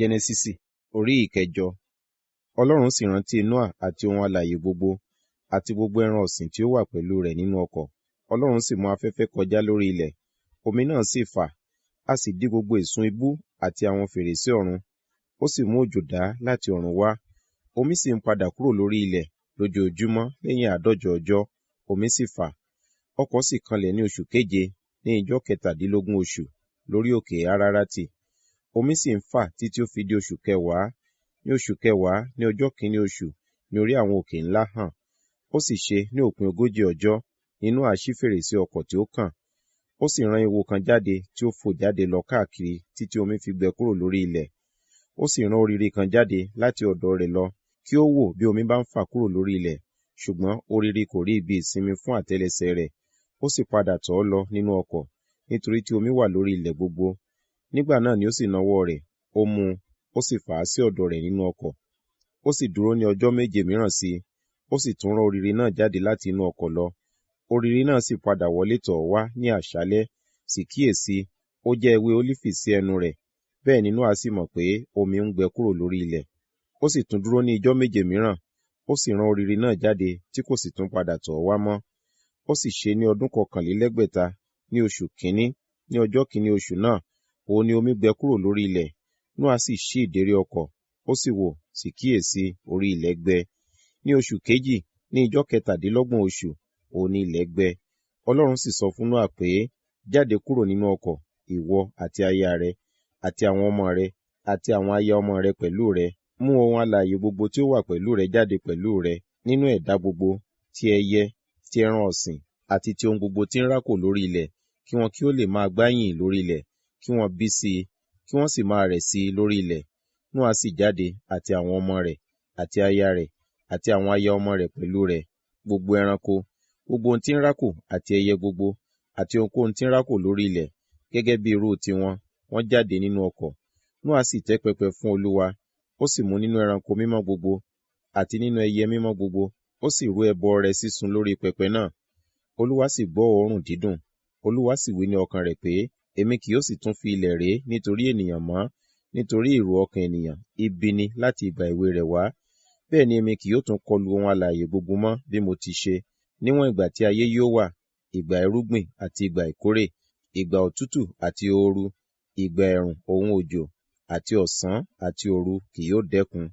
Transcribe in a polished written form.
Jẹ́nẹ́sísì orí ìkẹjọ. Ọlọ́run sì rántí Nóà àti ohun alààyè gbogbo, àti gbogbo ẹran ọ̀sìn tí ó wà pẹ̀lú rẹ̀ nínú ọkọ̀. Ọlọ́run sì mú afẹ́fẹ́ kọjá lórí ilẹ̀, omi náà sì fà, a sì dí gbogbo ìsun ibú àti àwọn fèrèsé ọ̀run. Ó sì mú òjò dá láti ọ̀run wá. Omi sì ń padà kúrò lórí ilẹ̀ lójoojúmọ́ lẹ́yìn 150 ọjọ́, omi sì fà. Ọkọ̀ sì kanlẹ̀ ní oṣù keje, ní ijọ́ 17 oṣù, lórí òkè Arárátì. Omi sì ń fà títí ó fi di oṣù kẹwàá. Ní oṣù kẹwàá, ní ọjọ́ kìíní oṣù, ní orí àwọn òkè ńlá hàn. Ó sì ṣe ní òpin 40 ọjọ́, Nóà ṣí fèrèsé ọkọ̀ tí ó kàn. Ó sì rán ewo kan jáde tí ó fò jáde lọ káàkiri títí omi fi gbẹ kúrò lórí ilẹ̀. Ó sì rán orire kan jáde láti ọ̀dọ̀ rẹ̀ lọ, kí ó wò bí omi bá ń fà kúrò lórí ilẹ̀. Ṣùgbọ́n orire kò rí ibi ìsinmi fún àtẹ́lẹsẹ̀ rẹ̀. Ó sì padà tọ̀ ọ́ lọ nínú ọkọ̀, nítorí tí omi wà lórí ilẹ̀ gbogbo. Nígbà náà ni ó sì nawọ́ rẹ̀, ó mú un, ó sì fà á sí ọ̀dọ̀ rẹ̀ nínú ọkọ̀. Ó sì dúró ní ọjọ́ 7 mìíràn sí i. Ó sì tún rán orire náà jáde láti inú ọkọ̀ lọ. Orire náà sì padà wọlé tọ̀ ọ́ wá ní àṣálẹ́, sì kíyèsi, ó jẹ́ ewé ólífì sí ẹnu rẹ̀. Bẹ́ẹ̀ ni Nóà sì mọ̀ pé omi ń gbẹ kúrò lórí ilẹ̀. Ó sì tún dúró ní ijọ́ 7 mìíràn. Ó sì rán orire náà jáde, tí kò sì tún padà tọ̀ ọ́ wá mọ́. Ó sì ṣe ní ọdún 651, ní oṣù kìíní, ní ọjọ́ kìíní oṣù náà, òun ni omi gbẹ kúrò lórí ilẹ̀. Nóà sì ṣí ìdérí ọkọ̀, ó sì wò, sì kíyèsi, orí ilẹ̀ gbẹ. Ní oṣù kejì, ní ijọ́ 27 oṣù, òun ni ilẹ̀ gbẹ. Ọlọ́run sì sọ fún Nóà pé, jáde kúrò nínú ọkọ̀, ìwọ àti aya rẹ, àti àwọn ọmọ rẹ, àti àwọn aya ọmọ rẹ pẹ̀lú rẹ. Mú ohun alààyè gbogbo tí ó wà pẹ̀lú rẹ jáde pẹ̀lú rẹ, nínú ẹ̀dá gbogbo, ti ẹyẹ, ti ẹran ọ̀sìn, àti ti ohun gbogbo tí ń rákò lórí ilẹ̀, kí wọn kí ó lè máa gbáyìn lórí ilẹ̀, kí wọ́n bí sí i, kí wọ́n sì máa rẹ̀ sí i lórí ilẹ̀. Nóà sì jáde, àti àwọn ọmọ rẹ̀, àti aya rẹ̀, àti àwọn aya ọmọ rẹ̀ pẹ̀lú rẹ̀, gbogbo ẹranko, gbogbo ohun tí ń rákò, àti ẹyẹ gbogbo, àti ohunkóhun tí ń rákò lórí ilẹ̀, gẹ́gẹ́ bí irú tiwọn, wọ́n jáde nínú ọkọ̀. Nóà sì tẹ́ pẹpẹ fún Olúwa. Ó sì mú nínú ẹranko mímọ́ gbogbo, àti nínú ẹyẹ mímọ́ gbogbo, ó sì rú ẹbọ ọrẹ sísun lórí pẹpẹ náà. Olúwa sì gbọ́ òórùn dídùn. Olúwa sì wí ní ọkàn rẹ̀ pé, èmi kì yóò sì tún fi ilẹ̀ ré nítorí ènìyàn mọ́, nítorí èrò ọkàn ènìyàn ibi ni láti ìgbà èwe rẹ̀ wá. Bẹ́ẹ̀ ni èmi kì yóò tún kọlu ohun alààyè gbogbo mọ́ bí mo ti ṣe, níwọ̀n ìgbà tí ayé yóò wà, ìgbà irúgbìn àti ìgbà ìkórè, ìgbà òtútù àti ooru, ìgbà ẹ̀rùn òun òjò, àti ọ̀sán àti òru kì yóò dẹ́kun.